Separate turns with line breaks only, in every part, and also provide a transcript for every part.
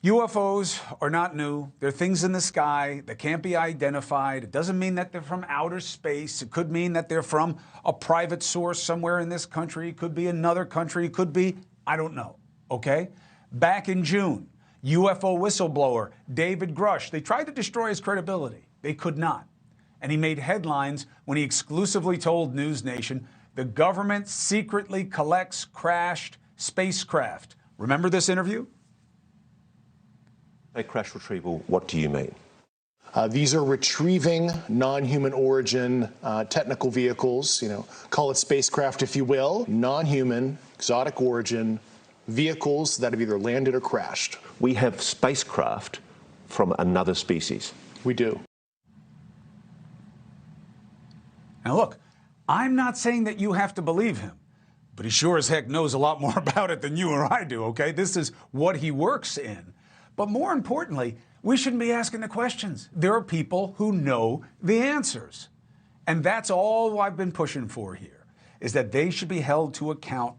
UFOs are not new. They're things in the sky that can't be identified. It doesn't mean that they're from outer space. It could mean that they're from a private source somewhere in this country. It could be another country. It could be, I don't know, okay? Back in June, UFO whistleblower David Grush, they tried to destroy his credibility. They could not. And he made headlines when he exclusively told News Nation the government secretly collects crashed spacecraft. Remember this interview?
By crash retrieval, what do you mean?
These are retrieving non-human origin technical vehicles, call it spacecraft if you will, non-human, exotic origin vehicles that have either landed or crashed.
We have spacecraft from another species.
We do.
Now look, I'm not saying that you have to believe him, but he sure as heck knows a lot more about it than you or I do, okay? This is what he works in. But more importantly, we shouldn't be asking the questions. There are people who know the answers. And that's all I've been pushing for here, is that they should be held to account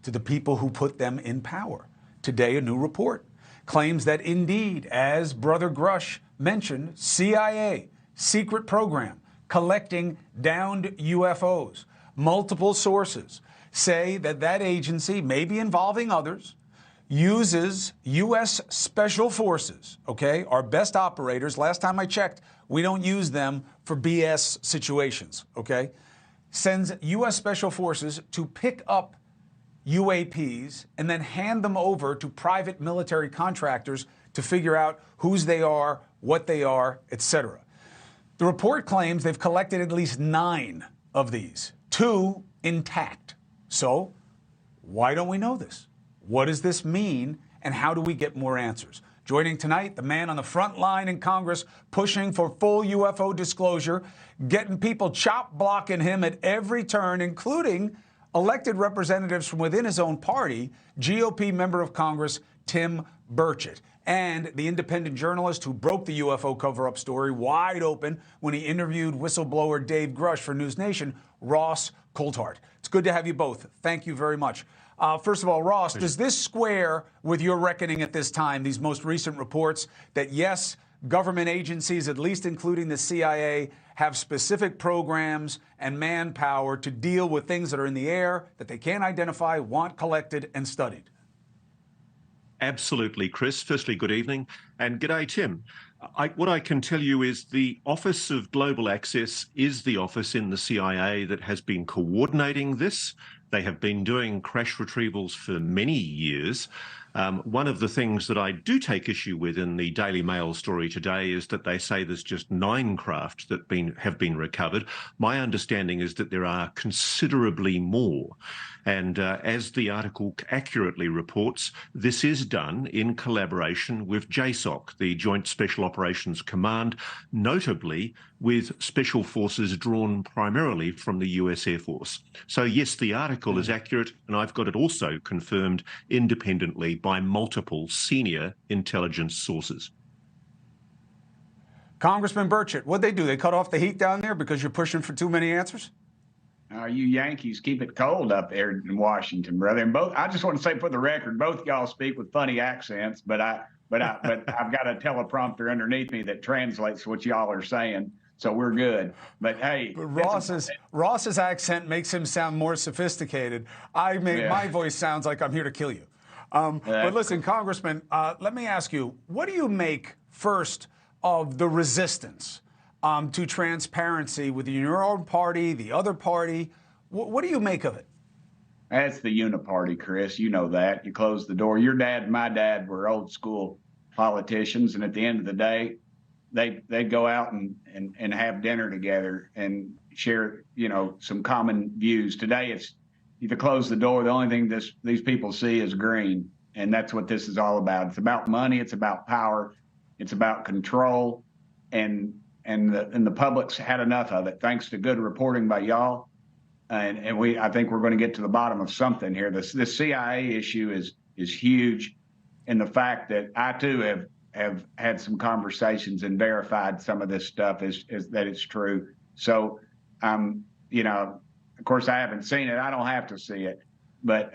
to the people who put them in power. Today, a new report claims that indeed, as Brother Grush mentioned, CIA, secret program, collecting downed UFOs. Multiple sources say that that agency, maybe involving others, uses U.S. Special Forces, okay, our best operators. Last time I checked, we don't use them for BS situations, okay? Sends U.S. Special Forces to pick up UAPs and then hand them over to private military contractors to figure out whose they are, what they are, etc. The report claims they've collected at least 9 of these, 2 intact. So why don't we know this? What does this mean, and how do we get more answers? Joining tonight, the man on the front line in Congress pushing for full UFO disclosure, getting people chop-blocking him at every turn, including elected representatives from within his own party, GOP member of Congress Tim Burchett, and the independent journalist who broke the UFO cover-up story wide open when he interviewed whistleblower Dave Grush for News Nation, Ross Coulthart. It's good to have you both. Thank you very much. First of all, Ross, does this square with your reckoning at this time, these most recent reports, that yes, government agencies, at least including the CIA, have specific programs and manpower to deal with things that are in the air that they can't identify, want collected and studied?
Absolutely, Chris. Firstly, good evening, and g'day, Tim. What I can tell you is the Office of Global Access is the office in the CIA that has been coordinating this. They have been doing crash retrievals for many years. One of the things that I do take issue with in the Daily Mail story today is that they say there's just 9 craft that have been recovered. My understanding is that there are considerably more. And as the article accurately reports, this is done in collaboration with JSOC, the Joint Special Operations Command, notably with special forces drawn primarily from the US Air Force. So yes, the article is accurate, and I've got it also confirmed independently by multiple senior intelligence sources.
Congressman Burchett, what'd they do? They cut off the heat down there because you're pushing for too many answers?
You Yankees keep it cold up there in Washington, brother. And I just want to say for the record, both y'all speak with funny accents, but I've got a teleprompter underneath me that translates what y'all are saying. So we're good. But hey,
but Ross's accent makes him sound more sophisticated. My voice sounds like I'm here to kill you. But listen, Congressman, let me ask you, what do you make first of the resistance to transparency within your own party, the other party? What do you make of it?
That's the uniparty, Chris. You know that. You close the door. Your dad and my dad were old school politicians, and at the end of the day, they'd go out and have dinner together and share, some common views. Today, it's you close the door. The only thing these people see is green, and that's what this is all about. It's about money. It's about power. It's about control, and the public's had enough of it. Thanks to good reporting by y'all, and I think we're going to get to the bottom of something here. This CIA issue is huge, and the fact that I too have had some conversations and verified some of this stuff is that it's true. So, of course, I haven't seen it. I don't have to see it, but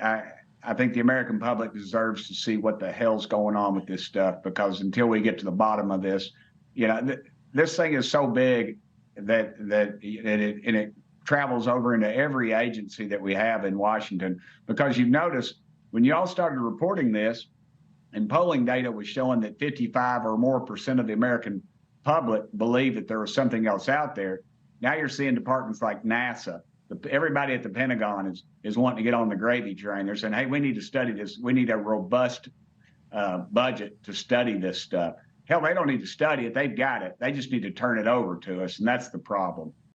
I think the American public deserves to see what the hell's going on with this stuff, because until we get to the bottom of this, this thing is so big that it travels over into every agency that we have in Washington. Because you've noticed when you all started reporting this, and polling data was showing that 55% or more of the American public believe that there was something else out there. Now you're seeing departments like NASA. Everybody at the Pentagon is wanting to get on the gravy train. They're saying, hey, we need to study this. We need a robust budget to study this stuff. Hell, they don't need to study it. They've got it. They just need to turn it over to us, and that's the problem.